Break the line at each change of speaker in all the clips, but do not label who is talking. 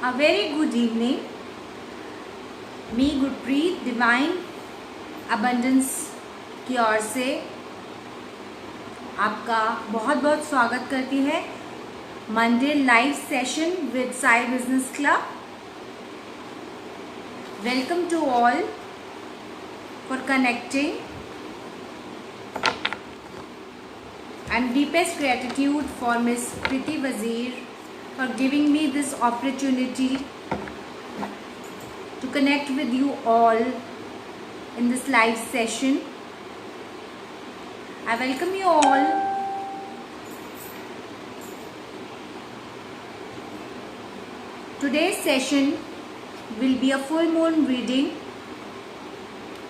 A very good evening. मी Gurpreet divine abundance की ओर से आपका बहुत बहुत स्वागत करती है Monday live session with Sai business club. Welcome to all for connecting and deepest gratitude for Miss Priti Wazir for giving me this opportunity to connect with you all in this live session. I welcome you all. Today's session will be a full moon reading.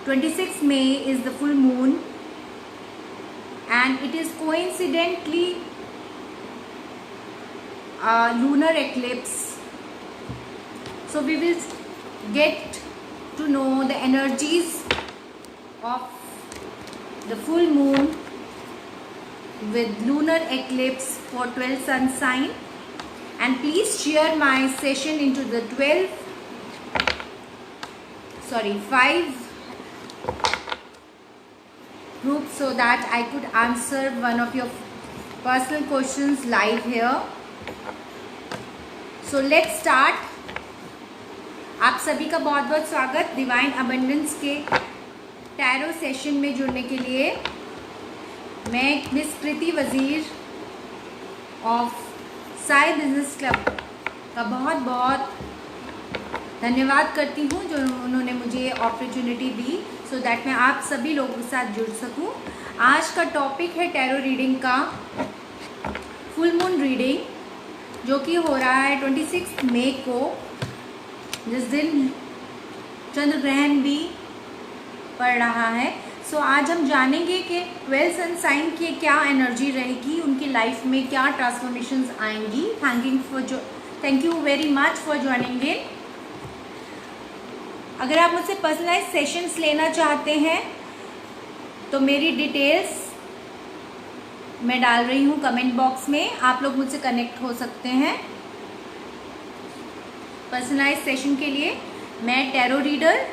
26 May is the full moon and it is coincidentally a lunar eclipse. So we will get to know the energies of the full moon with lunar eclipse for 12 sun sign, and please share my session into the 5 groups so that I could answer one of your personal questions live here. So let's start. आप सभी का बहुत बहुत स्वागत divine abundance के tarot session में जुड़ने के लिए. मैं मिस प्रीति वजीर ऑफ साई बिजनेस क्लब का बहुत बहुत धन्यवाद करती हूँ जो उन्होंने मुझे अपॉर्चुनिटी दी सो दैट मैं आप सभी लोगों के साथ जुड़ सकूँ. आज का टॉपिक है टैरो रीडिंग का फुल मून रीडिंग जो कि हो रहा है 26 मई को, जिस दिन चंद्र ग्रहण भी पड़ रहा है. सो आज हम जानेंगे कि 12 सन साइन की क्या एनर्जी रहेगी, उनकी लाइफ में क्या ट्रांसफॉर्मेशंस आएंगी. Thank you very much for joining in. अगर आप मुझसे पर्सनलाइज सेशंस लेना चाहते हैं तो मेरी डिटेल्स मैं डाल रही हूँ कमेंट बॉक्स में, आप लोग मुझसे कनेक्ट हो सकते हैं. पर्सनलाइज सेशन के लिए मैं tarot reader,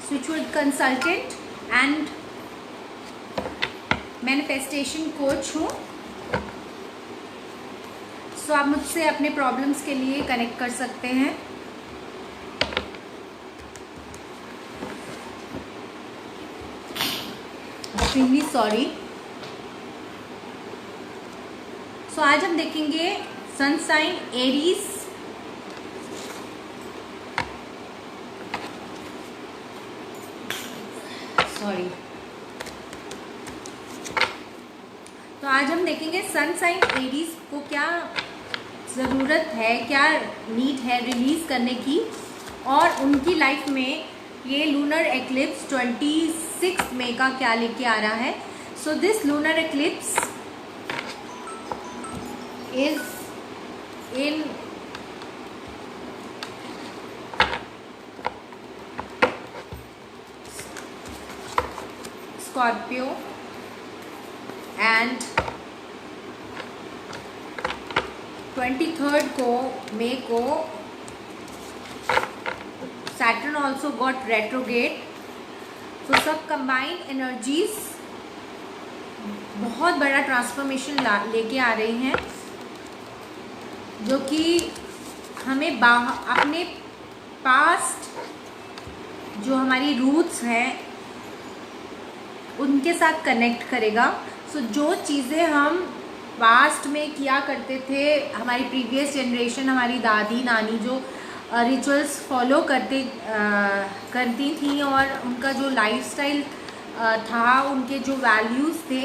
spiritual consultant and manifestation coach हूँ. सो आप मुझसे अपने प्रॉब्लम्स के लिए कनेक्ट कर सकते हैं. Extremely sorry. सो आज हम देखेंगे सन साइन एरीज, तो आज हम देखेंगे सन साइन एरीज को क्या ज़रूरत है, क्या नीड है रिलीज करने की, और उनकी लाइफ में ये लूनर एक्लिप्स 26 मई का क्या लेके आ रहा है. So this lunar eclipse is in Scorpio and 23 मई को Saturn also got retrograde. तो सब कंबाइंड एनर्जीज बहुत बड़ा ट्रांसफॉर्मेशन लेके आ रही हैं जो कि हमें अपने पास्ट जो हमारी रूट्स हैं उनके साथ कनेक्ट करेगा. सो जो चीज़ें हम पास्ट में किया करते थे, हमारी प्रीवियस जनरेशन, हमारी दादी नानी जो रिचुअल्स फॉलो करती थी और उनका जो लाइफस्टाइल था, उनके जो वैल्यूज़ थे,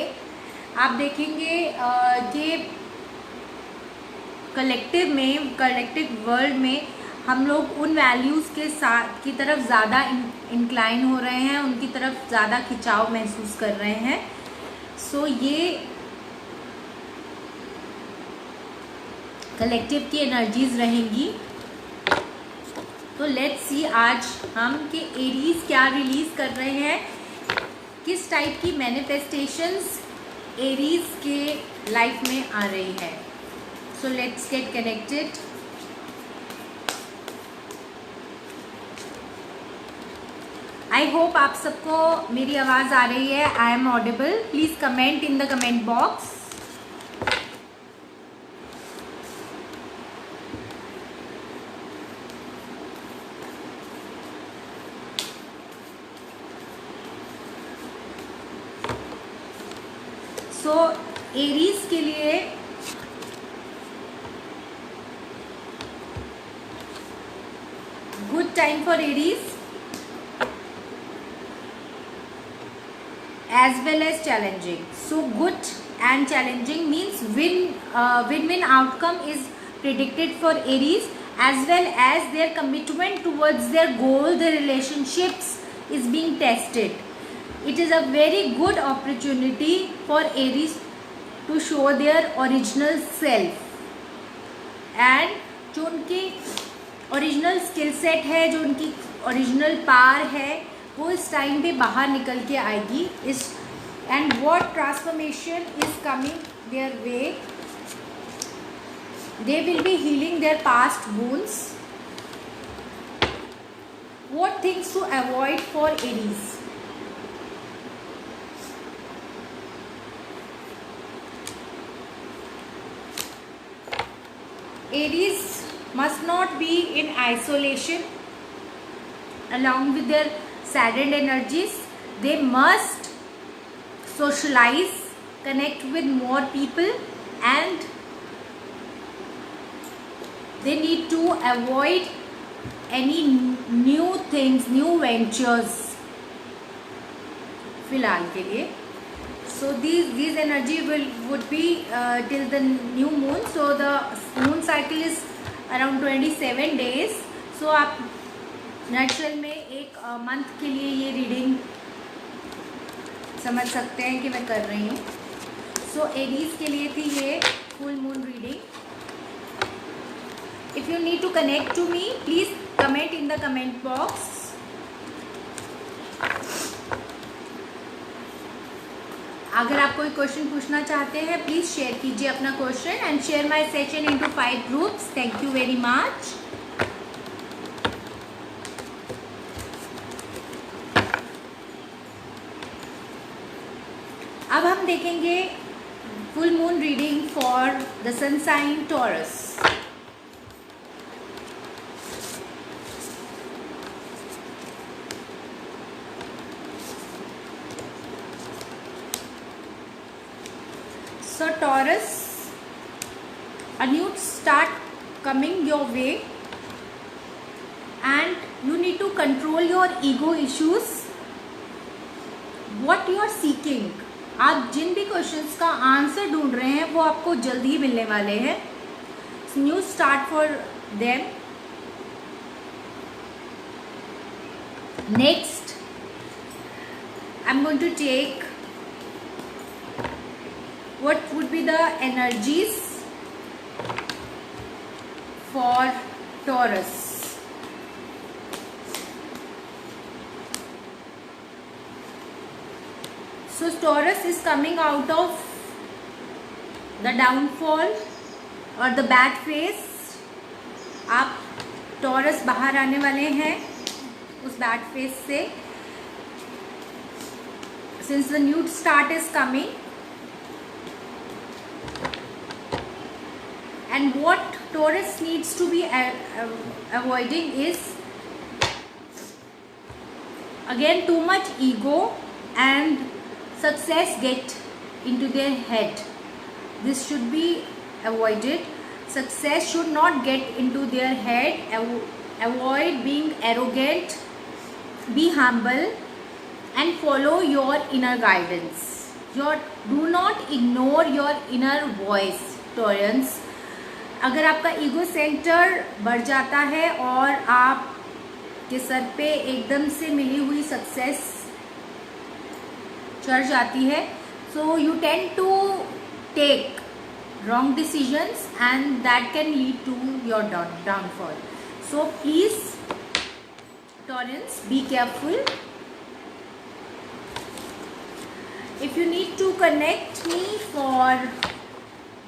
आप देखेंगे कि कलेक्टिव वर्ल्ड में हम लोग उन वैल्यूज़ के साथ की तरफ ज़्यादा इंक्लाइन हो रहे हैं, उनकी तरफ ज़्यादा खिंचाव महसूस कर रहे हैं. सो ये कलेक्टिव की एनर्जीज रहेंगी. तो लेट्स सी आज हम कि एरीज क्या रिलीज कर रहे हैं, किस टाइप की मैनिफेस्टेशंस एरीज के लाइफ में आ रही है. So let's get connected. I hope आप सबको मेरी आवाज़ आ रही है. I am audible. Please comment in the comment box. So Aries के लिए good time for Aries as well as challenging. So good and challenging means win-win outcome is predicted for Aries, as well as their commitment towards their goal, their relationships is being tested. It is a very good opportunity for Aries to show their original self, and जो उनकी original skill set है, जो उनकी original power है, वो इस time पे बाहर निकल के आएगी. इस and what transformation is coming their way. They will be healing their past wounds. What things to avoid for Aries. Aries must not be in isolation along with their saddened energies. They must socialize, connect with more people, and they need to avoid any new things, new ventures फिलहाल के लिए. So these energy would be till the new moon. So the moon cycle is around 27 days. So आप natural में एक month के लिए ये reading समझ सकते हैं कि मैं कर रही हूँ. सो एरीज के लिए थी ये full moon reading. If you need to connect to me, please comment in the comment box. अगर आप कोई क्वेश्चन पूछना चाहते हैं, प्लीज़ शेयर कीजिए अपना question and share my session into 5 groups. Thank you very much. अब हम देखेंगे full moon reading for the sun sign Taurus. So Taurus, a new start coming your way, and you need to control your ego issues. What you are seeking, आप जिन भी questions का answer ढूंढ रहे हैं वो आपको जल्दी ही मिलने वाले हैं. New start for them. Next I am going to take what would be the energies for Taurus. So Taurus is coming out of the downfall or the bad phase. आप Taurus बाहर आने वाले हैं उस bad phase से. Since the new start is coming, and what Taurus needs to be avoiding is again too much ego and success get into their head. This should be avoided. Success should not get into their head. Avoid being arrogant. Be humble and follow your inner guidance. Do not ignore your inner voice, Taurans. अगर आपका ego centre बढ़ जाता है और आप के sir पे एकदम से मिली हुई सक्सेस चढ़ जाती है, so you tend to take wrong decisions and that can lead to your downfall. So please Taureans, be careful. If you need to connect me for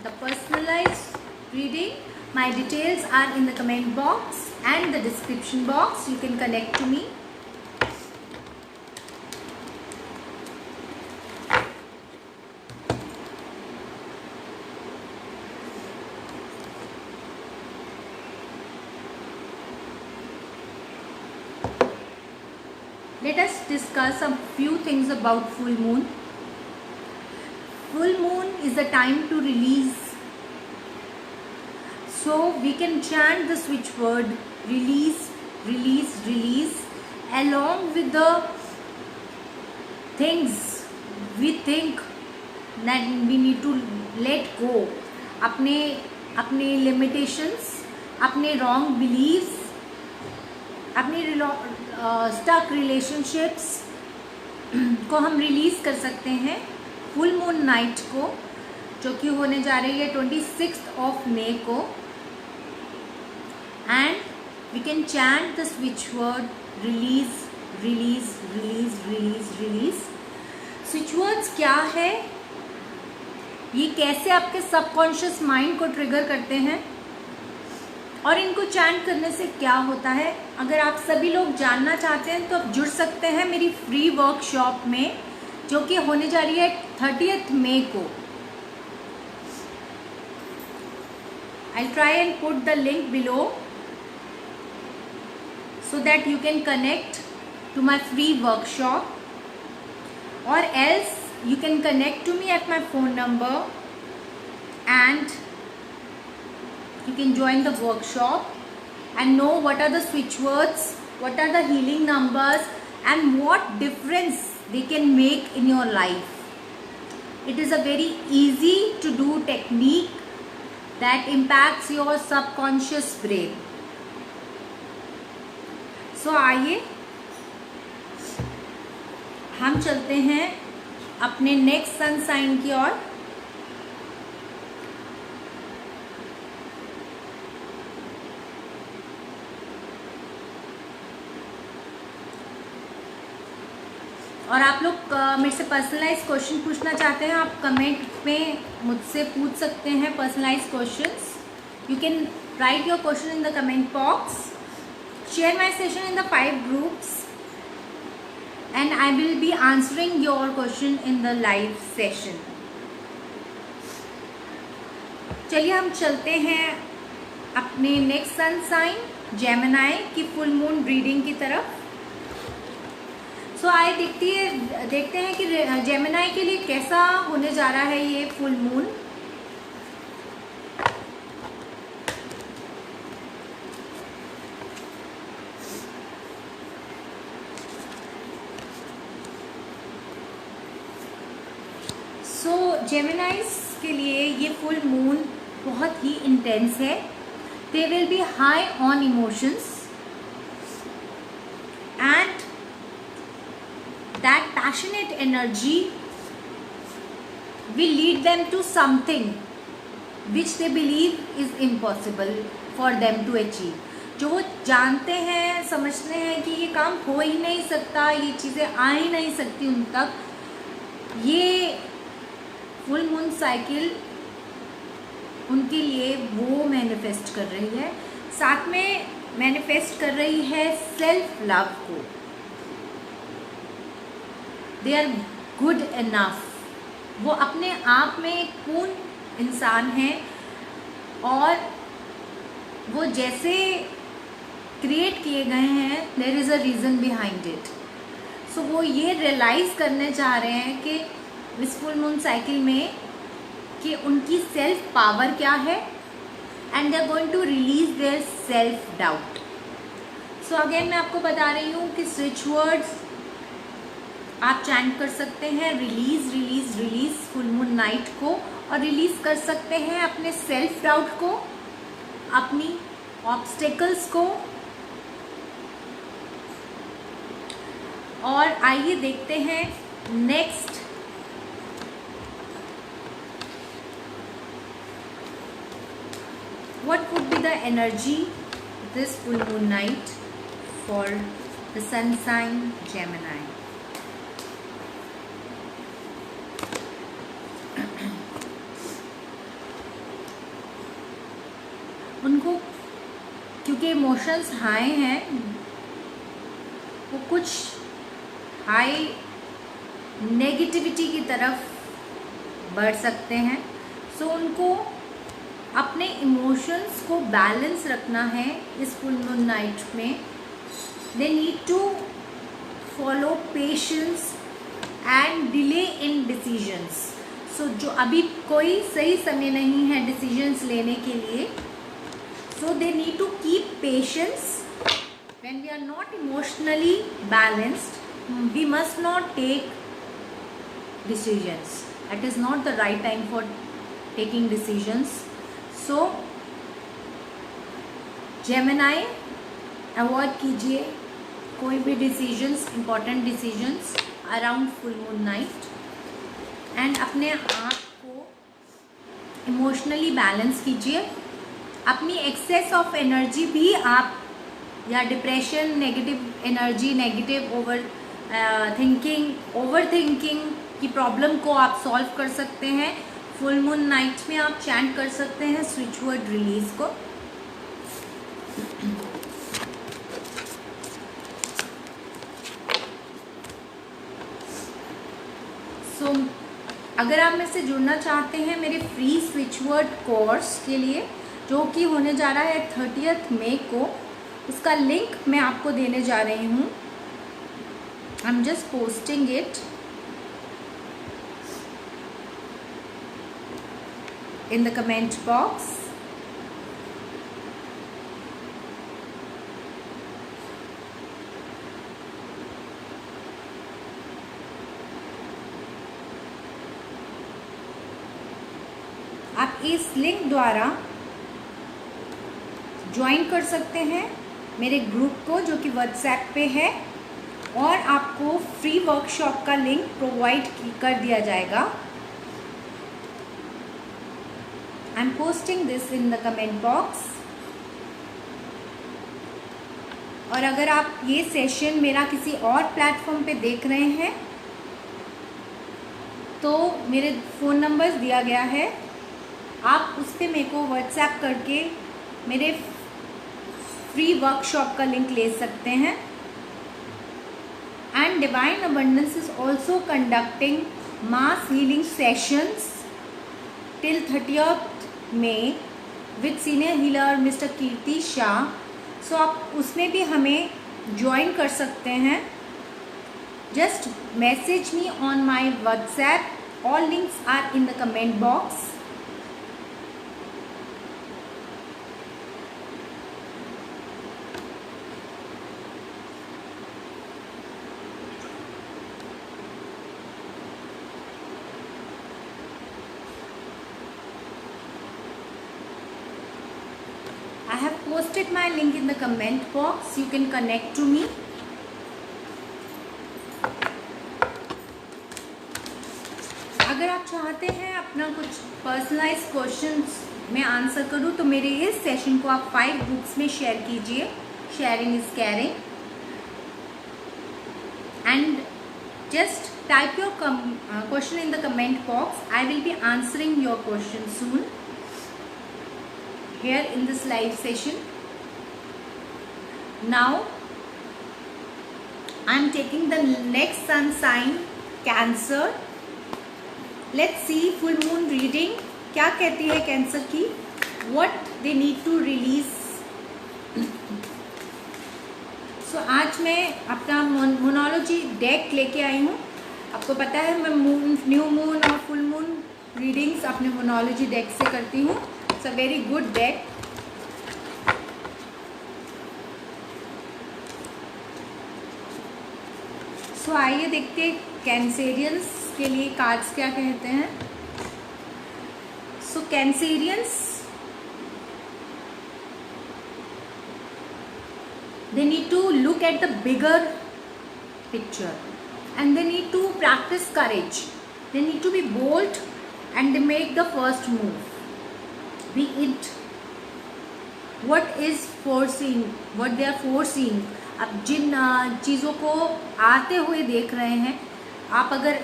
the personalised reading, my details are in the comment box and the description box. You can connect to me. let us discuss a few things about full moon. Full moon is a time to release. So we can chant the switch word release, release, release along with the things we think that we need to let go. अपने limitations, अपने wrong beliefs, अपनी stuck relationships को हम release कर सकते हैं full moon night को, जो कि होने जा रही है 26 मई को. And we can chant the switch word release, release, release, release, release. Switch words क्या है, ये कैसे आपके सबकॉन्शियस माइंड को ट्रिगर करते हैं और इनको चैंट करने से क्या होता है, अगर आप सभी लोग जानना चाहते हैं तो आप जुड़ सकते हैं मेरी फ्री वर्कशॉप में, जो कि होने जा रही है 30 मई को. I'll try and put the link below so that you can connect to my free workshop, or else you can connect to me at my phone number and you can join the workshop and know what are the switch words, what are the healing numbers and what difference they can make in your life. It is a very easy to do technique that impacts your subconscious brain. So आइए हम चलते हैं अपने next sun sign की ओर. और आप लोग मेरे से पर्सनलाइज क्वेश्चन पूछना चाहते हैं, आप कमेंट में मुझसे पूछ सकते हैं personalise questions. You can write your question in the comment box. Share my session in the 5 groups and I will be answering your question in the live session. चलिए हम चलते हैं अपने नेक्स्ट सन साइन जेमिनी की full moon reading की तरफ. सो आइए देखते हैं कि जेमिनी के लिए कैसा होने जा रहा है ये फुल मून. सो जेमिनीज के लिए ये फुल मून बहुत ही इंटेंस है. दे will B high on emotions and that passionate energy will lead them to something which they believe is impossible for them to achieve. जो वो जानते हैं, समझते हैं कि ये काम हो ही नहीं सकता, ये चीज़ें आ ही नहीं सकती उन तक, ये फुल मून साइकिल उनके लिए वो मैनिफेस्ट कर रही है. साथ में मैनिफेस्ट कर रही है सेल्फ लव को. They are good enough. वो अपने आप में एक पूर्ण इंसान हैं और वो जैसे क्रिएट किए गए हैं, there is a reason behind it. So वो ये रियलाइज़ करने चाह रहे हैं कि इस फुल मून साइकिल में कि उनकी सेल्फ पावर क्या है and they are going to release their self doubt. So again मैं आपको बता रही हूँ कि स्विच वर्ड्स आप चैंट कर सकते हैं release, release, release full moon night को, और रिलीज कर सकते हैं अपने सेल्फ डाउट को, अपनी ऑब्स्टेकल्स को. और आइए देखते हैं next what would be the energy this full moon night for the sun sign Gemini. उनको क्योंकि इमोशंस हाई हैं, वो कुछ हाई नेगेटिविटी की तरफ बढ़ सकते हैं. सो उनको अपने इमोशंस को बैलेंस रखना है इस फुल मून नाइट में. They need to follow patience and delay in decisions. So जो अभी कोई सही समय नहीं है डिसीजंस लेने के लिए, so they need to keep patience. When we are not emotionally balanced, we must not take decisions. It is not the right time for taking decisions. So Gemini, avoid कीजिए कोई भी decisions, important decisions around full moon night, and अपने आप को emotionally balance कीजिए। अपनी access of energy भी आप, या depression, negative energy, negative over thinking की प्रॉब्लम को आप सॉल्व कर सकते हैं। फुल मून नाइट में आप चैंट कर सकते हैं स्विच वर्ड रिलीज को। सो अगर आप मेरे से जुड़ना चाहते हैं मेरे फ्री स्विच वर्ड कोर्स के लिए, जो कि होने जा रहा है 30 मई को, उसका लिंक मैं आपको देने जा रही हूँ। I am just posting it in the comment box. आप इस लिंक द्वारा ज्वाइन कर सकते हैं मेरे ग्रुप को, जो कि व्हाट्सएप पे है, और आपको फ्री वर्कशॉप का लिंक प्रोवाइड कर दिया जाएगा। I am posting this in the comment box. और अगर आप ये सेशन मेरा किसी और प्लेटफॉर्म पे देख रहे हैं तो मेरे फ़ोन नंबर दिया गया है, आप उस पर मेरे को व्हाट्सएप करके मेरे फ्री वर्कशॉप का लिंक ले सकते हैं। And divine abundance is also conducting mass healing sessions till 30 May with senior healer mister Kirti Shah. So आप उसमें भी हमें ज्वाइन कर सकते हैं। Just message me on my WhatsApp, all links are in the comment box. I have posted my link in the comment box. You can connect to me. अगर आप चाहते हैं अपना कुछ पर्सनलाइज क्वेश्चंस मैं आंसर करूं, तो मेरे इस सेशन को आप 5 बुक्स में शेयर कीजिए। Sharing is caring. And just type your question in the comment box. I will be answering your question soon here in this live session. Now I am taking the next sun sign, Cancer. Let's see full moon reading क्या कहती है cancer की. What they need to release. So आज मैं अपना मोनोलॉजी deck लेके आई हूँ. आपको पता है मैं न्यू मून और फुल मून रीडिंग्स अपने मोनोलॉजी डेक से करती हूँ. It's a very good deck. So आइए देखते हैं कैंसेरियंस के लिए कार्ड्स क्या कहते हैं. सो Cancerians, they need to look at the bigger picture and they need to practice courage. They need to be bold and they make the first move, be it what is foreseen, what they are foreseeing. अब जिन चीज़ों को आते हुए देख रहे हैं, आप अगर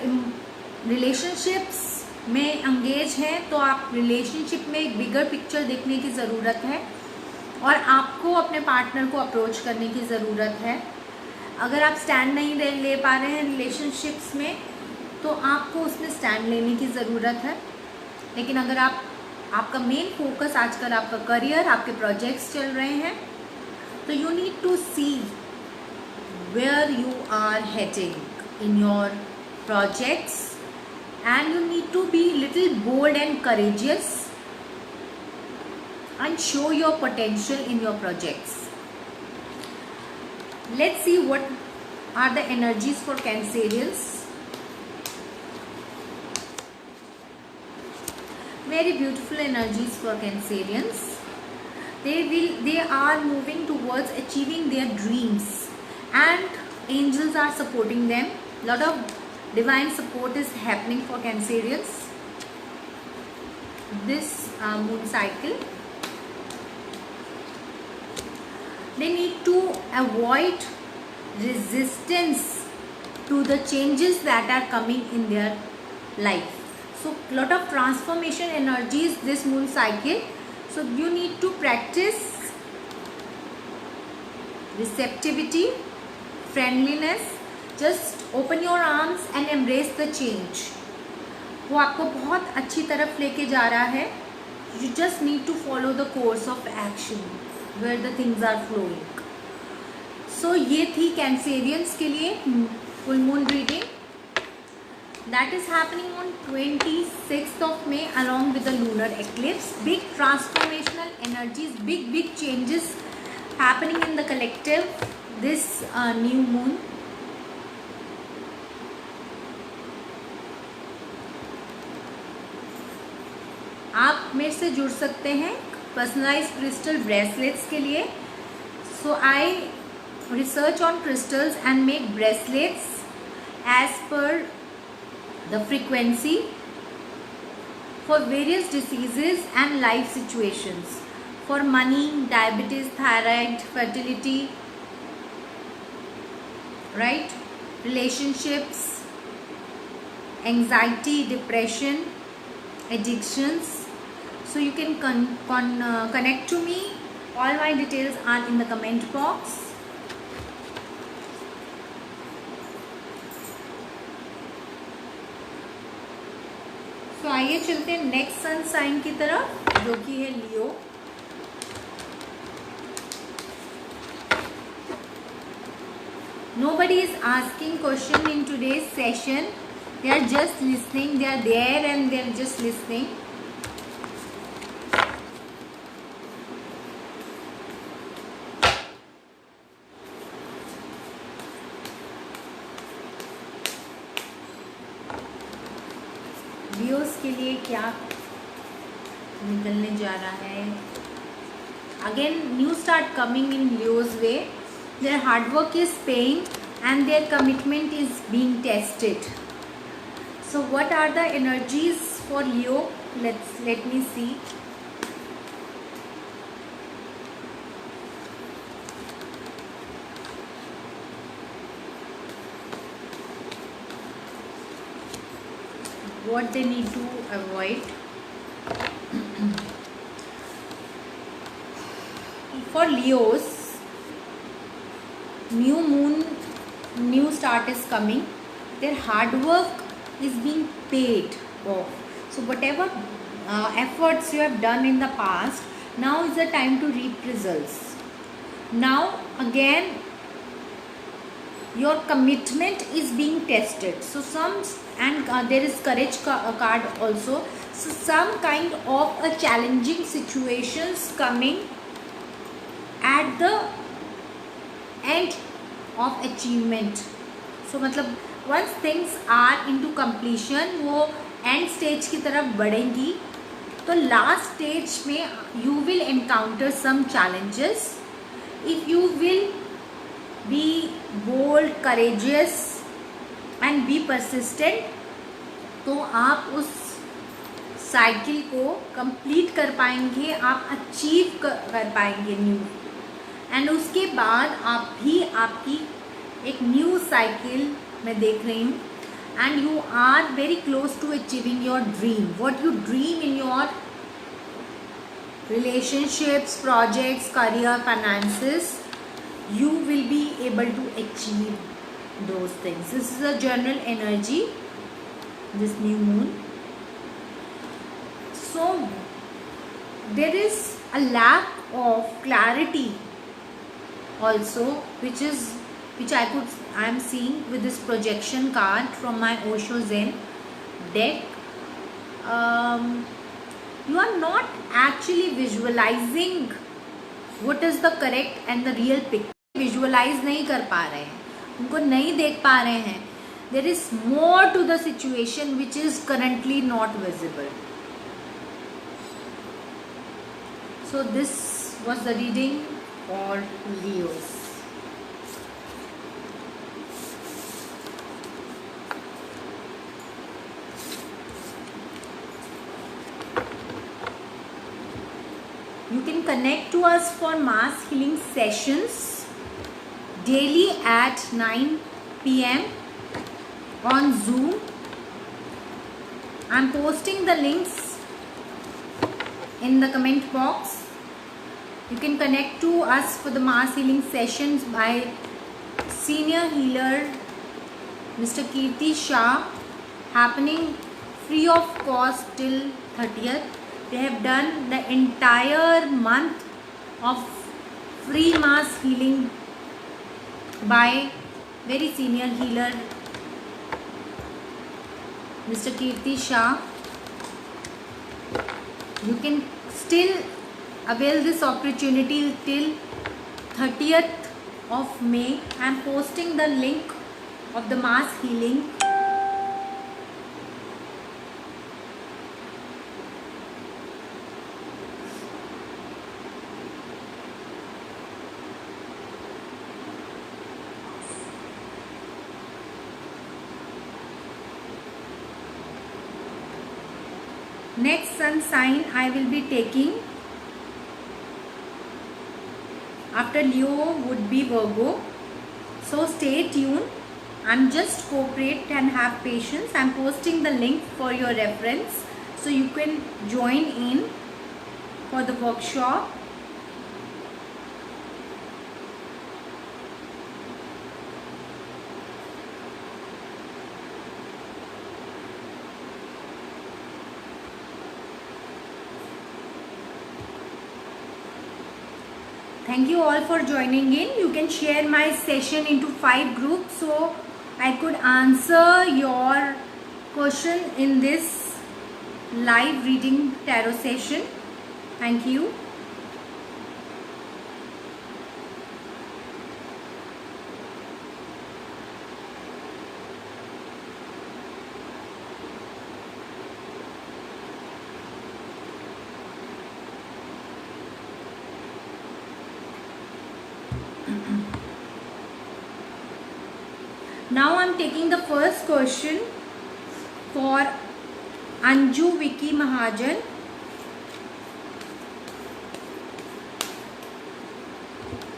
रिलेशनशिप्स में एंगेज हैं तो आप रिलेशनशिप में एक बिगर पिक्चर देखने की ज़रूरत है और आपको अपने पार्टनर को अप्रोच करने की ज़रूरत है. अगर आप स्टैंड नहीं ले पा रहे हैं रिलेशनशिप्स में तो आपको उसमें स्टैंड लेने की ज़रूरत है. लेकिन अगर आपका मेन फोकस आजकल आपका करियर, आपके प्रोजेक्ट्स चल रहे हैं, तो you need to see where you are heading in your projects, and you need to be little bold and courageous and show your potential in your projects. Let's see what are the energies for Cancerians. Very beautiful energies for Cancerians. They are moving towards achieving their dreams, and angels are supporting them. Lot of divine support is happening for Cancerians this moon cycle. They need to avoid resistance to the changes that are coming in their life. So lot of transformation energies this moon cycle. So you need to practice receptivity, friendliness. Just open your arms and embrace the change. वो आपको बहुत अच्छी तरफ लेके जा रहा है. You just need to follow the course of action where the things are flowing. So ये थी Cancerians के लिए full moon reading. That is happening on 26th of May along with the lunar eclipse. Big transformational energies, big changes happening in the collective this new moon. आप मेरे से जुड़ सकते हैं पर्सनलाइज्ड क्रिस्टल ब्रेसलेट्स के लिए. So I research on crystals and make bracelets as per the frequency for various diseases and life situations, for money, diabetes, thyroid, fertility, right, relationships, anxiety, depression, addictions. So you can connect to me. All my details are in the comment box. तो आइए चलते हैं next sun sign की तरफ, जो कि है लियो. Nobody is asking question in today's session. They are just listening. They are there and they are just listening. Leos के लिए क्या निकलने जा रहा है? Again, new start coming in Leo's way. Their hard work is paying and their commitment is being tested. So what are the energies for Leo? Let me see. What they need to avoid. For Leos, new moon, new start is coming. Their hard work is being paid off. So whatever efforts you have done in the past, now is the time to reap results. Now again, your commitment is being tested. So there is courage card also. So some kind of a challenging situations coming at the end of achievement. So मतलब once things are into completion, वो end stage की तरफ बढ़ेंगी. तो last stage में you will encounter some challenges. If you will be bold, courageous and be persistent, तो आप उस साइकिल को कंप्लीट कर पाएंगे, आप अचीव कर पाएंगे न्यू. एंड उसके बाद आप भी आपकी एक न्यू साइकिल मैं देख रही हूँ. And you are very close to achieving your dream. What you dream in your relationships, projects, career, finances, you will be able to achieve those things. This is a general energy, this new moon. So there is a lack of clarity also which which I am seeing with this projection card from my Osho Zen deck. You are not actually visualizing what is the correct and the real picture. Visualize नहीं कर पा रहे हैं, उनको नहीं देख पा रहे हैं. There is more to the situation which is currently not visible. So this was the reading for Leos. You can connect to us for mass healing sessions daily at 9 p.m. on Zoom. I'm posting the links in the comment box. You can connect to us for the mass healing sessions by senior healer Mr. Kirti Shah, happening free of cost till 30th. They have done the entire month of free mass healing by very senior healer Mr. Kirti Shah. You can still avail this opportunity till 30th of May. I am posting the link of the mass healing. Next sun sign I will be taking after Leo would be Virgo. So stay tuned and just cooperate and have patience. I am posting the link for your reference so you can join in for the workshop. Thank you all for joining in. You can share my session into 5 groups so I could answer your question in this live reading tarot session. Thank you. Now I am taking the first question for Anju Vicky Mahajan.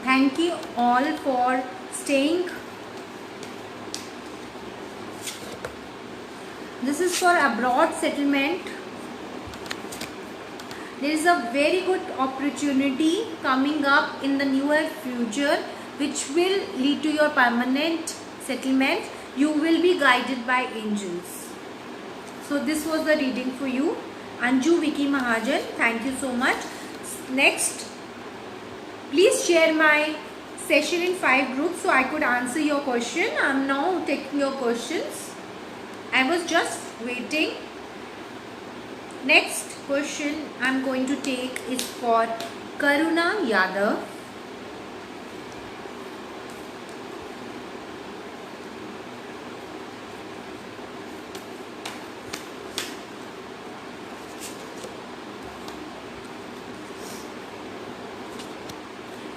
Thank you all for staying. This is for abroad settlement. There is a very good opportunity coming up in the near future which will lead to your permanent settlement. You will be guided by angels. So this was the reading for you, Anju Vicky Mahajan. Thank you so much. Next, please share my session in 5 groups so I could answer your question. I am now taking your questions. I was just waiting. Next question I am going to take is for Karuna Yadav.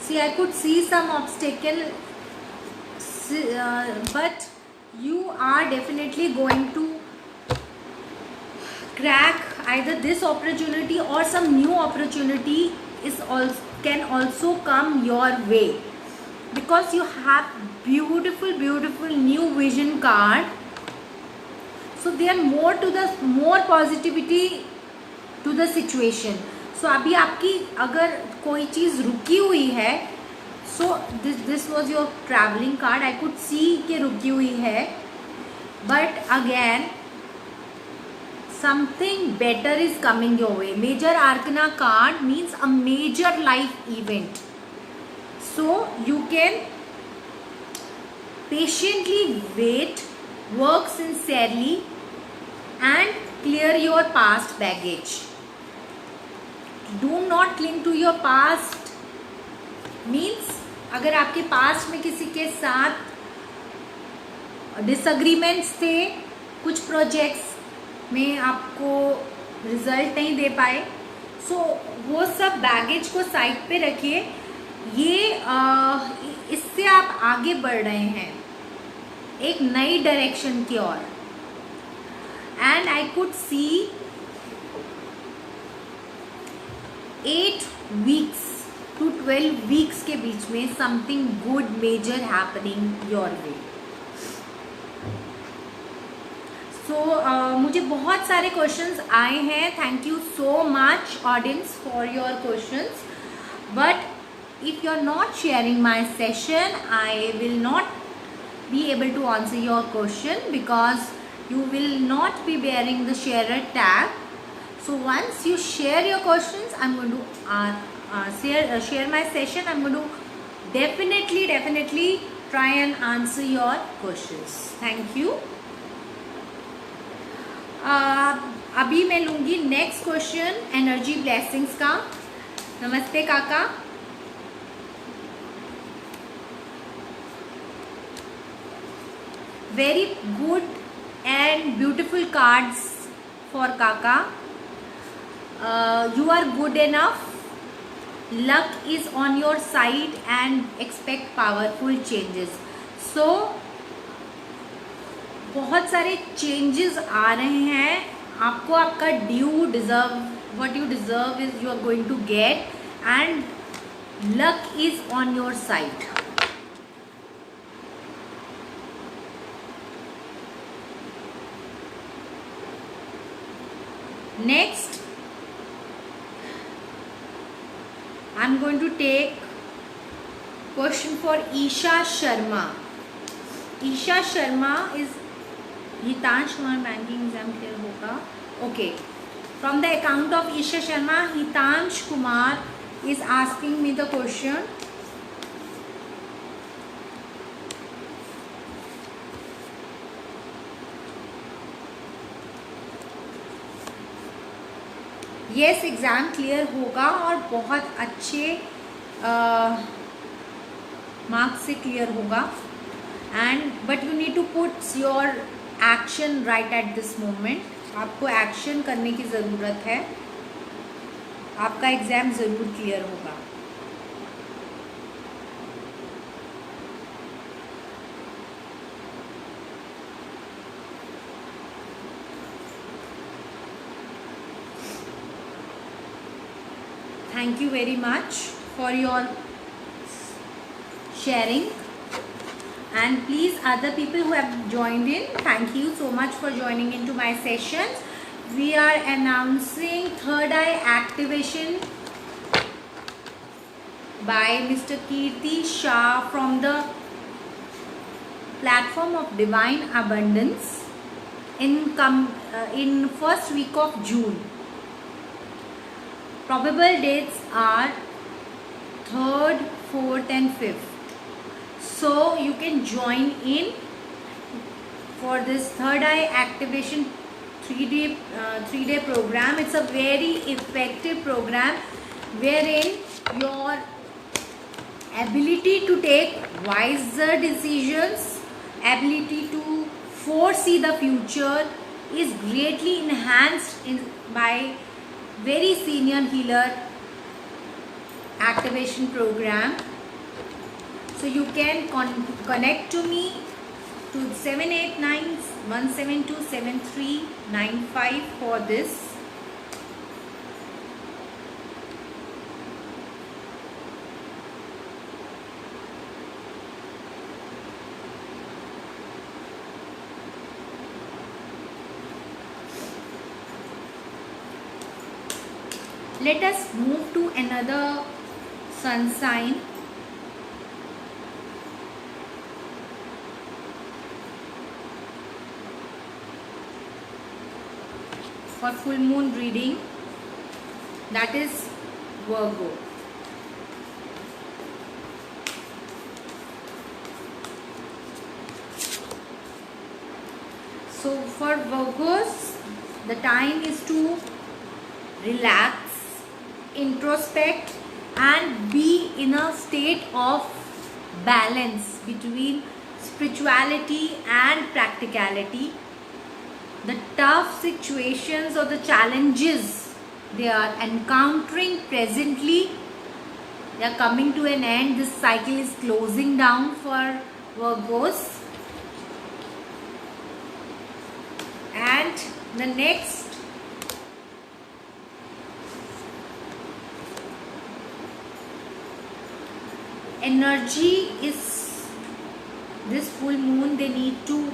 See, I could see some obstacle, but you are definitely going to crack either this opportunity or some new opportunity can also come your way, because you have beautiful new vision card. So there are more positivity to the situation. So अभी आपकी अगर कोई चीज़ रुकी हुई है, so this was your traveling card. I could see कि रुकी हुई है, but again something better is coming your way. Major Arcana card means a major life event. So you can patiently wait, work sincerely, and clear your past baggage. Do not cling to your past means अगर आपके past में किसी के साथ disagreements थे, कुछ projects में आपको रिजल्ट नहीं दे पाए, सो वो सब बैगेज को साइड पे रखिए. ये इससे आप आगे बढ़ रहे हैं एक नई डायरेक्शन की ओर. And I could see 8 weeks to 12 weeks के बीच में something good major happening your way. So मुझे बहुत सारे क्वेश्चंस आए हैं. Thank you so much audience for your questions. But if you are not sharing my session, I will not be able to answer your question because you will not be bearing the sharer tag. So once you share your questions, I'm going to share my session. I'm going to definitely try and answer your questions. Thank you. अभी मैं लूँगी next question energy blessings का. नमस्ते काका. Very good and beautiful cards for Kaka. You are good enough. Luck is on your side and expect powerful changes. So बहुत सारे changes आ रहे हैं. आपको आपका due deserve, what you deserve is you are going to get, and luck is on your side. Next, I'm going to take question for Isha Sharma. Isha Sharma is Hitansh Kumar banking exam clear होगा. Okay. From the account of Isha Sharma, Hitansh Kumar is asking me the question. Yes exam clear होगा और बहुत अच्छे marks से clear होगा. And but you need to put your action right at this moment. आपको action करने की ज़रूरत है. आपका एग्ज़ाम ज़रूर क्लियर होगा. Thank you very much for your sharing, and please other people who have joined in, thank you so much for joining into my sessions. We are announcing third eye activation by Mr. Kirti Shah from the platform of Divine Abundance in first week of June. Probable dates are 3rd, 4th and 5th. So you can join in for this third eye activation 3-day program. It's a very effective program wherein your ability to take wiser decisions, ability to foresee the future is greatly enhanced by very senior healer activation program. So you can connect to me to 789-172-7395 for this. Let us move to another sun sign. For full moon reading, that is Virgo. So for Virgos, the time is to relax, introspect, and be in a state of balance between spirituality and practicality. The tough situations or the challenges they are encountering presently, they are coming to an end. This cycle is closing down for Virgos. And the next energy is this full moon. They need to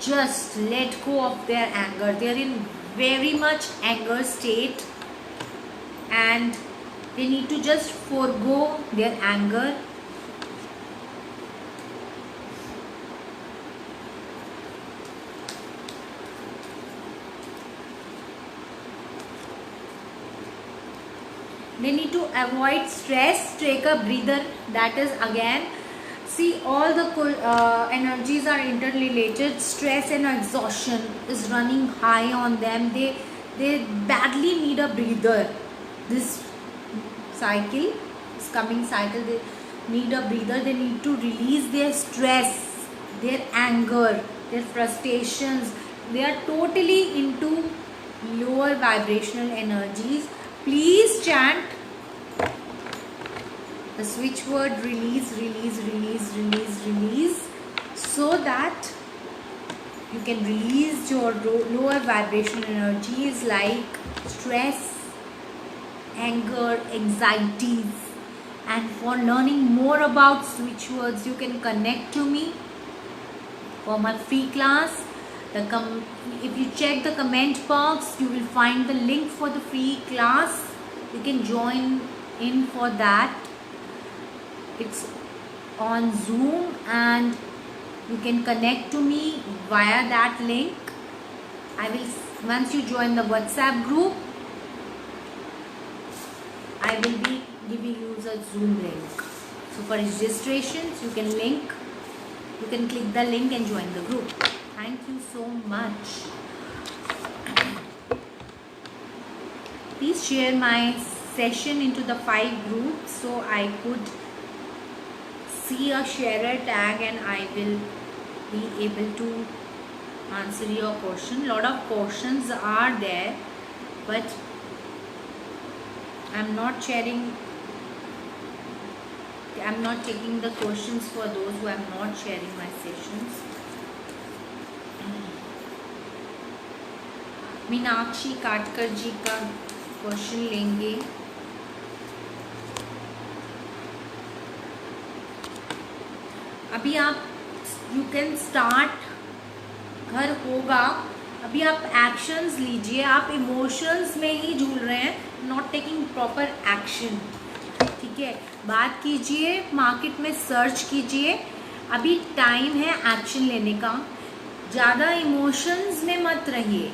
just let go of their anger. They are in very much anger state and they need to just forego their anger. They need to avoid stress, take a breather. That is again, see, all the energies are interrelated. Stress and exhaustion is running high on them. They badly need a breather. This cycle, this coming cycle, they need a breather. They need to release their stress, their anger, their frustrations. They are totally into lower vibrational energies. Please chant the switch word release, release, release, release, release, so that you can release your lower vibrational energies like stress, anger, anxieties. And for learning more about switch words, you can connect to me for my free class. If you check the comment box, you will find the link for the free class. You can join in for that. It's on Zoom and you can connect to me via that link. Once you join the WhatsApp group, I will be giving you the Zoom link. So for registrations, you can click the link and join the group. Thank you so much. Please share my session into the 5 groups so I could see a sharer tag and I will be able to answer your question. Lot of questions are there, but I'm not taking the questions for those who are not sharing my sessions. Meenakshi काटकर जी का question लेंगे. अभी आप you can start, घर होगा. अभी आप actions लीजिए. आप इमोशंस में ही झूल रहे हैं, नॉट टेकिंग प्रॉपर एक्शन. ठीक है, बात कीजिए, मार्केट में सर्च कीजिए. अभी टाइम है एक्शन लेने का. ज़्यादा इमोशंस में मत रहिए,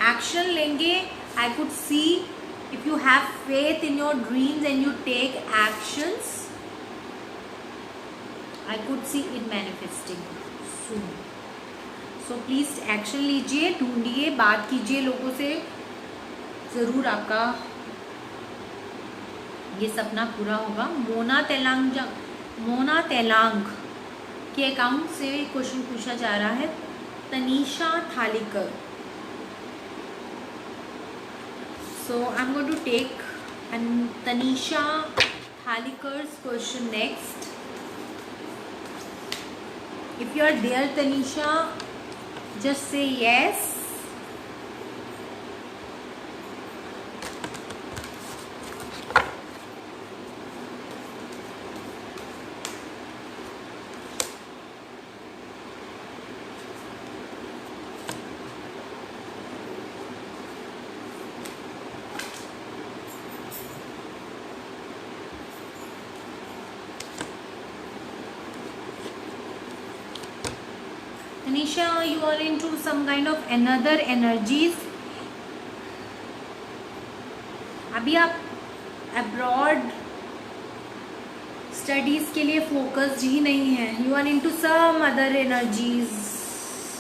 एक्शन लेंगे. I could see if you have faith in your dreams and you take actions, I could see it manifesting soon. So please action लीजिए, ढूंढिए, बात कीजिए लोगों से. ज़रूर आपका ये सपना पूरा होगा. मोना तेलांग के अकाउंट से क्वेश्चन पूछा जा रहा है. Tanisha थालीकर. So I'm going to take Tanisha Thalikar's question next. If you are there, Tanisha, just say yes. Tanisha, you are into some kind of another energies. अभी आप अब्रॉड स्टडीज़ के लिए फोकस्ड ही नहीं है. You are into some other energies,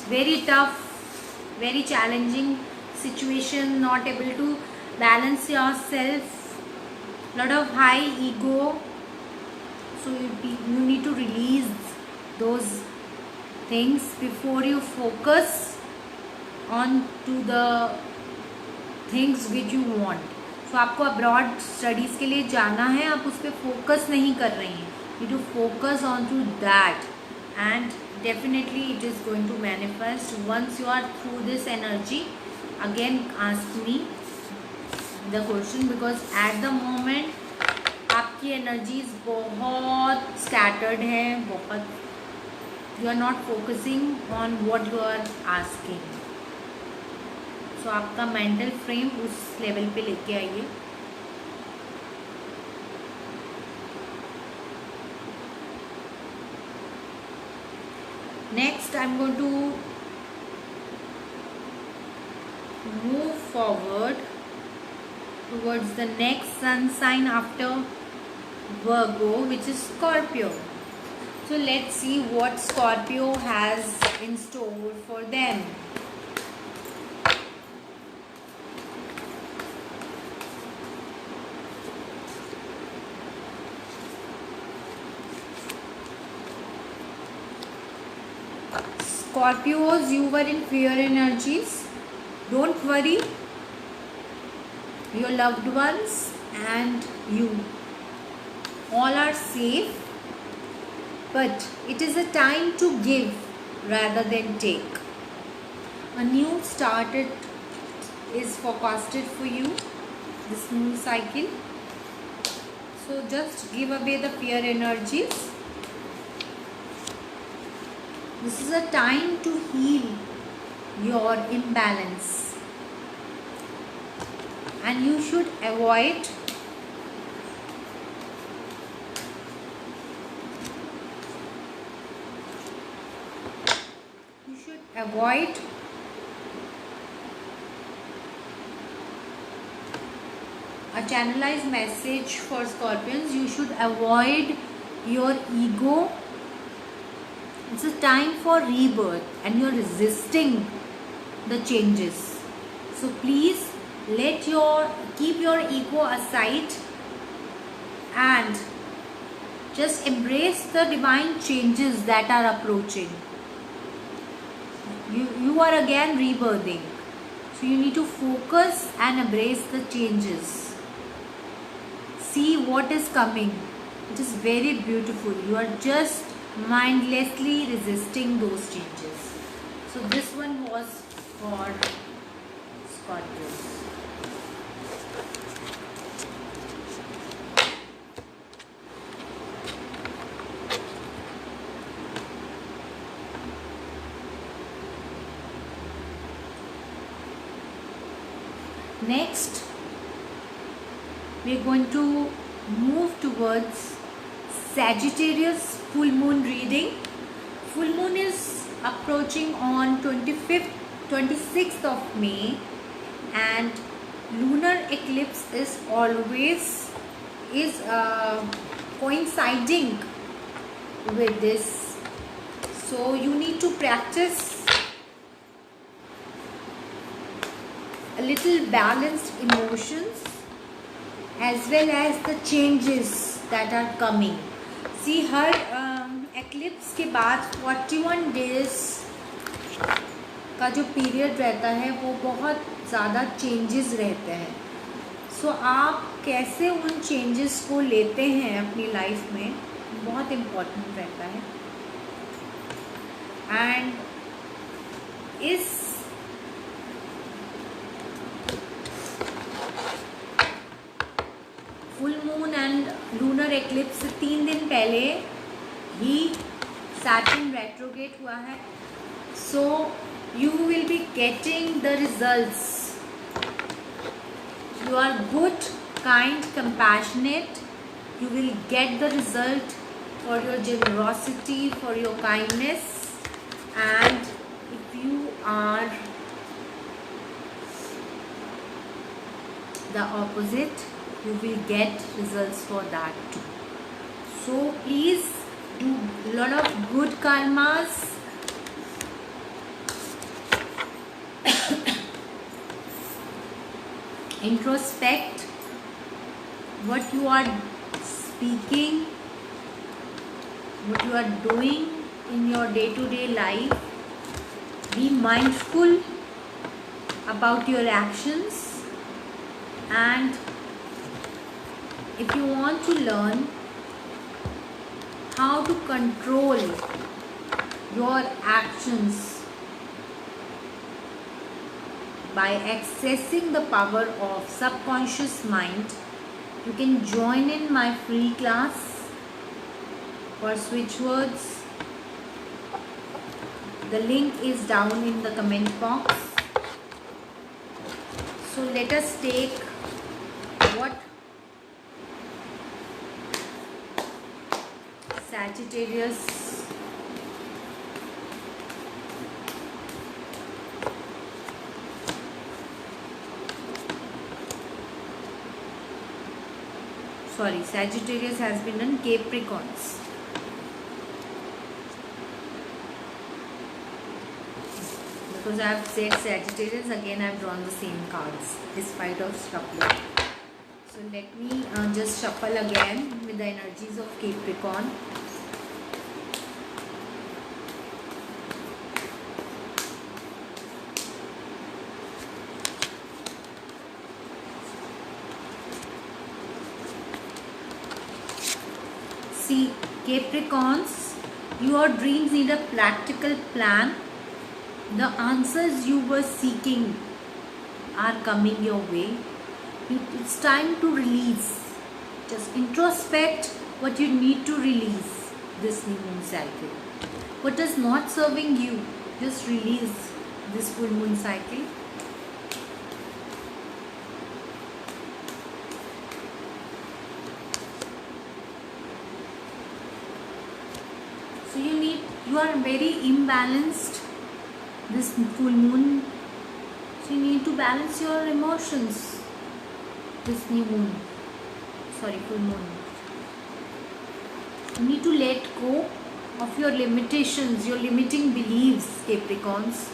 very tough very challenging situation, not able to balance yourself, lot of high ego. So you need to release those things before you focus on to the things which you want. So आपको abroad studies के लिए जाना है, आप उस पर focus नहीं कर रही हैं. You need to focus on to that, and definitely it is going to manifest once you are through this energy. Again ask me the question, because at the moment आपकी energies बहुत scattered हैं, बहुत you are not focusing on what you are asking. So आपका mental frame उस level पे लेके आइए. Next I'm going to move forward towards the next sun sign after Virgo, which is Scorpio. So let's see what Scorpio has in store for them. Scorpios, you were in fear energies. Don't worry, your loved ones and you all are safe, but it is a time to give rather than take. A new start is forecasted for you, this moon cycle. So just give away the fear energies. This is a time to heal your imbalance, and you should avoid a channelized message for Scorpions. You should avoid your ego. It's a time for rebirth, and you're resisting the changes. So please keep your ego aside and just embrace the divine changes that are approaching. You are again rebirthing. So you need to focus and embrace the changes. See what is coming. It is very beautiful. You are just mindlessly resisting those changes. So this one was for Scorpios. Next, we are going to move towards Sagittarius full moon reading. Full moon is approaching on 26th of May, and lunar eclipse is always coinciding with this. So you need to practice a little balanced emotions as well as the changes that are coming. See, her eclipse के बाद 41 days का जो period रहता है वो बहुत ज़्यादा changes रहते हैं. सो आप कैसे उन चेंजेस को लेते हैं अपनी लाइफ में, बहुत इम्पोर्टेंट रहता है. एंड इस full moon and lunar eclipse से 3 दिन पहले ही सैटर्न रेट्रोगेट हुआ है. So you will be getting the results. You are good, kind, compassionate. You will get the result for your generosity, for your kindness. And if you are the opposite, you will get results for that too. So please do a lot of good karmas. Introspect what you are speaking, what you are doing in your day-to-day life. Be mindful about your actions, and if you want to learn how to control your actions by accessing the power of subconscious mind, you can join in my free class for switch words. The link is down in the comment box. So let us take what Sagittarius Sagittarius has been done. Capricorns. Because I have said Sagittarius, again I have drawn the same cards despite of shuffling. So let me just shuffle again with the energies of Capricorn. See, Capricorns, your dreams need a practical plan. The answers you were seeking are coming your way. It's time to release. Just introspect what you need to release this new moon cycle. What is not serving you, just release this full moon cycle. So you are very imbalanced this full moon. So you need to balance your emotions this full moon. You need to let go of your limitations, your limiting beliefs, Capricorns,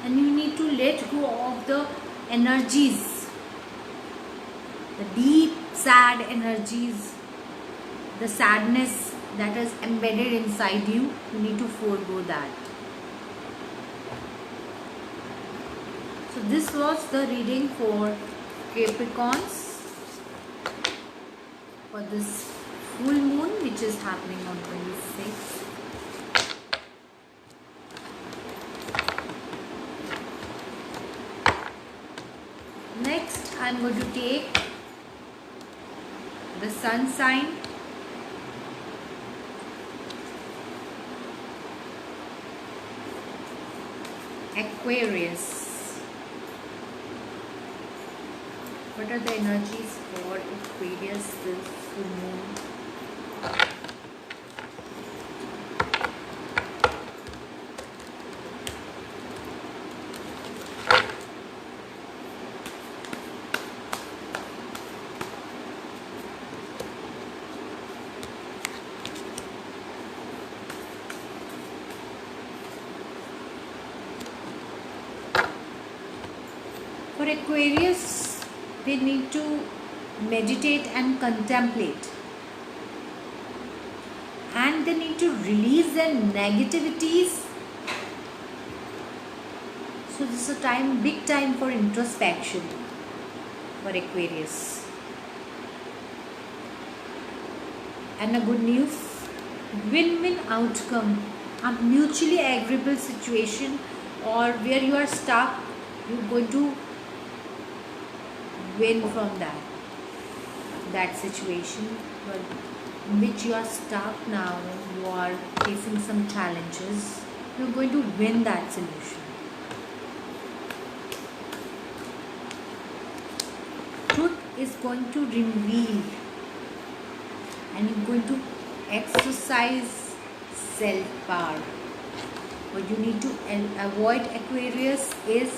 and you need to let go of the energies, the deep sad energies, the sadness that is embedded inside you. You need to forego that. So this was the reading for Capricorns for this full moon, which is happening on 26th. Next, I am going to take the sun sign. Aquarius. What are the energies for Aquarius this full moon? For Aquarius, they need to meditate and contemplate, and they need to release their negativities. So this is a time, big time for introspection for Aquarius. And a good news, win-win outcome, a mutually agreeable situation, or where you are stuck, you're going to win from that situation, but in which you are stuck now, you are facing some challenges, you're going to win that solution. Truth is going to reveal, and you're going to exercise self-power. What you need to avoid, Aquarius, is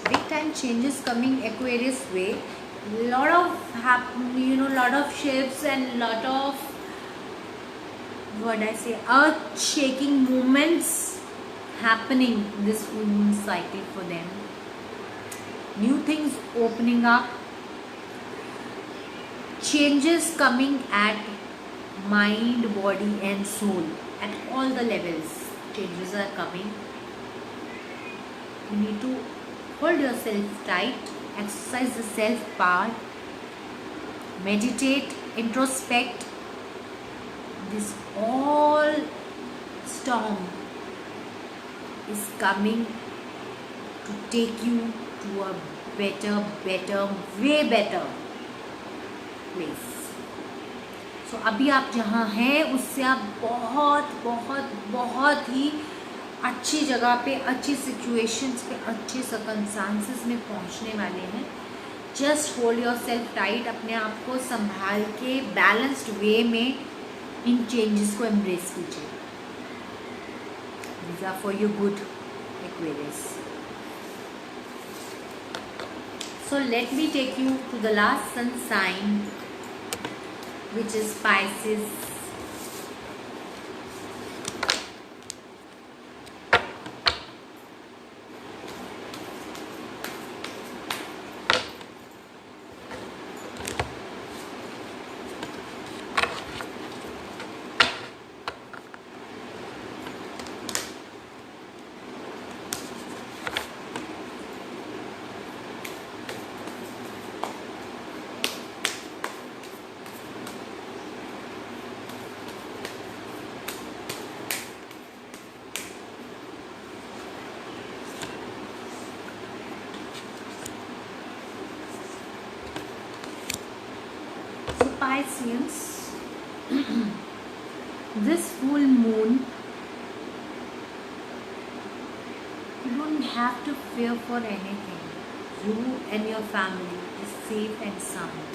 big time changes coming Aquarius way. Lot of ships and lot of what I say, earth-shaking movements happening in this full moon cycle for them. New things opening up, changes coming at mind, body and soul. At all the levels, changes are coming. You need to hold yourself tight, exercise the self-power, meditate, introspect. This all storm is coming to take you to a better, way better place. So अभी आप जहाँ हैं उससे आप बहुत ही अच्छी जगह पे, अच्छी सिचुएशंस पे, अच्छे सर्कमस्टांसेस में पहुँचने वाले हैं. Just hold your self tight, अपने आप को संभाल के बैलेंस्ड वे में इन चेंजेस को एम्ब्रेस कीजिए. These are for your good, Aquarius. So let me take you to the last sun sign, which is Pisces. Pisces, this full moon, you don't have to fear for anything. You and your family is safe and sound.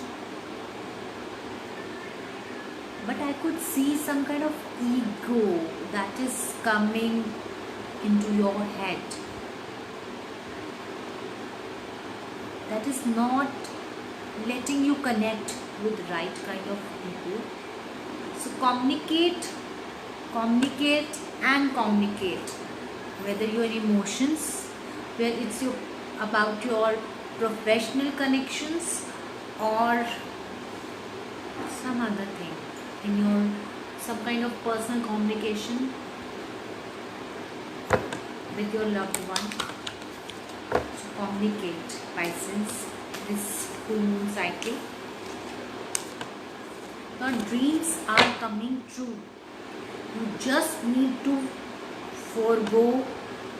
But I could see some kind of ego that is coming into your head. That is not letting you connect with the right kind of people. So communicate and communicate, whether your emotions, whether it's about your professional connections or some other thing in your some kind of personal communication with your loved one. So communicate, Pisces, this full moon cycle. Your dreams are coming true. You just need to forgo,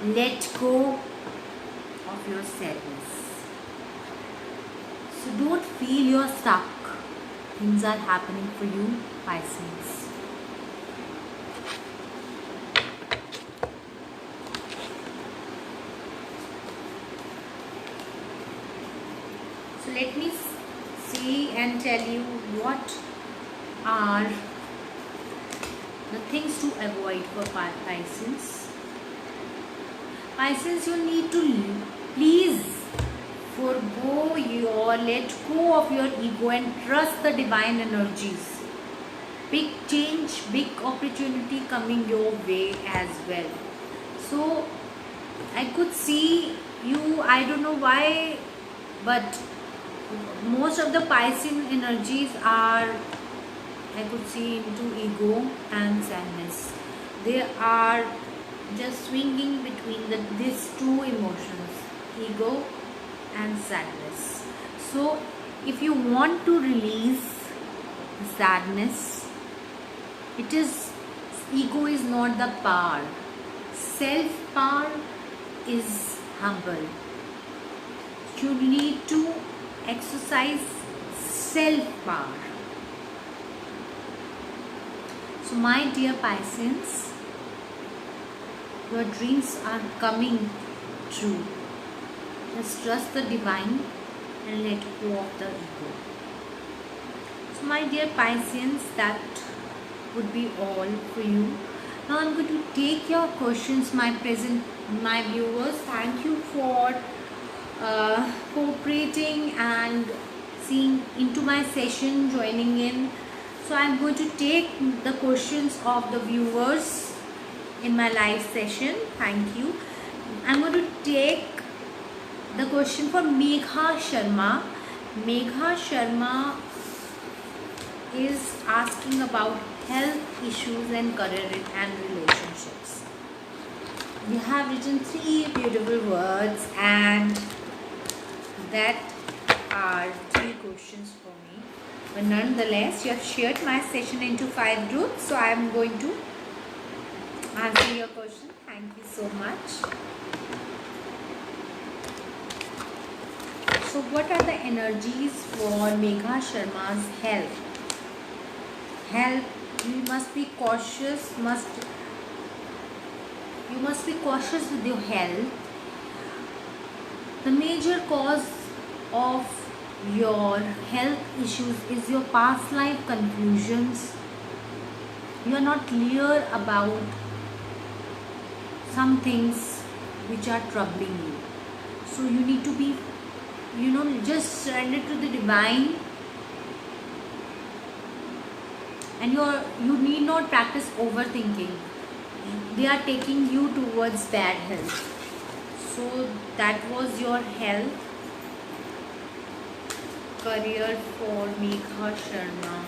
let go of your sadness. So don't feel you're stuck. Things are happening for you, Pisces. So let me see and tell you what are the things to avoid for Pisces. Pisces, you need to please forgo let go of your ego and trust the divine energies. Big change, big opportunity coming your way as well. So I could see you, I don't know why, but most of the Piscean energies are, I could see, into ego and sadness. They are just swinging between these two emotions, ego and sadness. So if you want to release sadness, ego is not the power. Self power is humble. You need to exercise self power. So my dear Pisces, your dreams are coming true. Just trust the divine and let go of the ego. So my dear Pisces, that would be all for you. Now I'm going to take your questions, my viewers. Thank you for cooperating and seeing into my session, joining in. So I'm going to take the questions of the viewers in my live session. Thank you. I'm going to take the question for Megha Sharma. Megha Sharma is asking about health issues and career and relationships. You have written 3 beautiful words, and that are 3 questions for me. But nonetheless, you have shared my session into 5 groups, so I am going to answer your question. Thank you so much. So what are the energies for Megha Sharma's health? You must be cautious. You must be cautious with your health. The major cause of your health issues is your past life confusions. You are not clear about some things which are troubling you. So you need to be, just surrender to the divine, and you need not practice overthinking. They are taking you towards bad health. So that was your health career for Megha Sharma.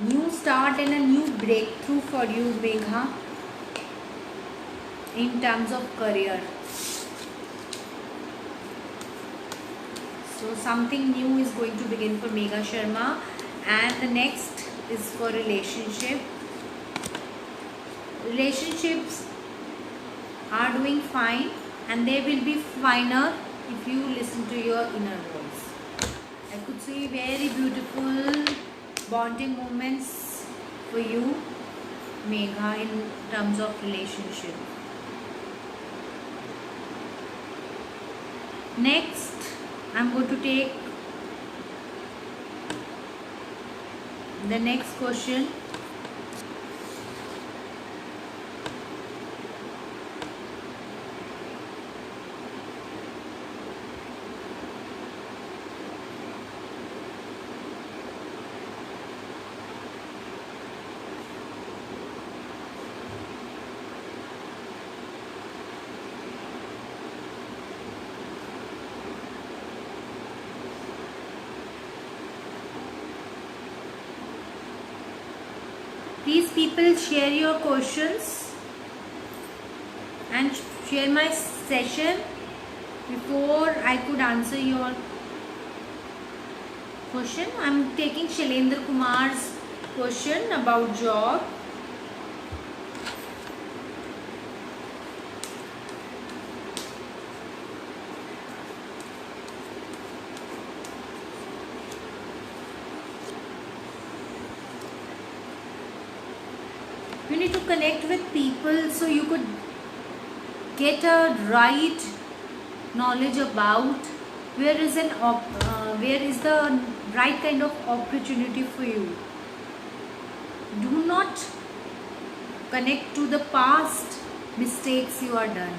New start and a new breakthrough for you, Megha, in terms of career. So something new is going to begin for Megha Sharma, and the next is for relationship. Relationships are doing fine, and they will be finer if you listen to your inner voice. I could say very beautiful bonding moments for you, Megha, in terms of relationship. Next, I'm going to take the next question. Please people share your questions and share my session before I could answer your question. I am taking Shailendra Kumar's question about job. You need to connect with people so you could get a right knowledge about where is the right kind of opportunity for you. Do not connect to the past mistakes you are done.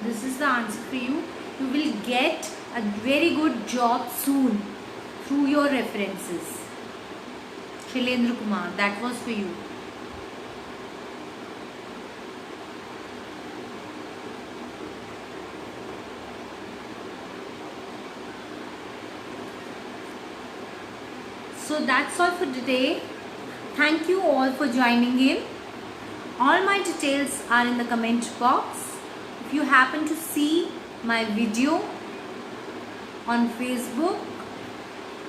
This is the answer for you. You will get a very good job soon through your references. Shailendra Kumar, that was for you. So that's all for today. Thank you all for joining in. All my details are in the comment box. If you happen to see my video on Facebook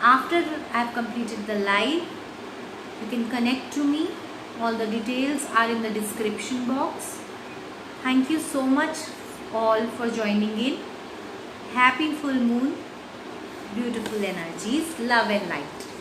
after I have completed the live, you can connect to me. All the details are in the description box. Thank you so much all for joining in. Happy full moon, beautiful energies, love and light.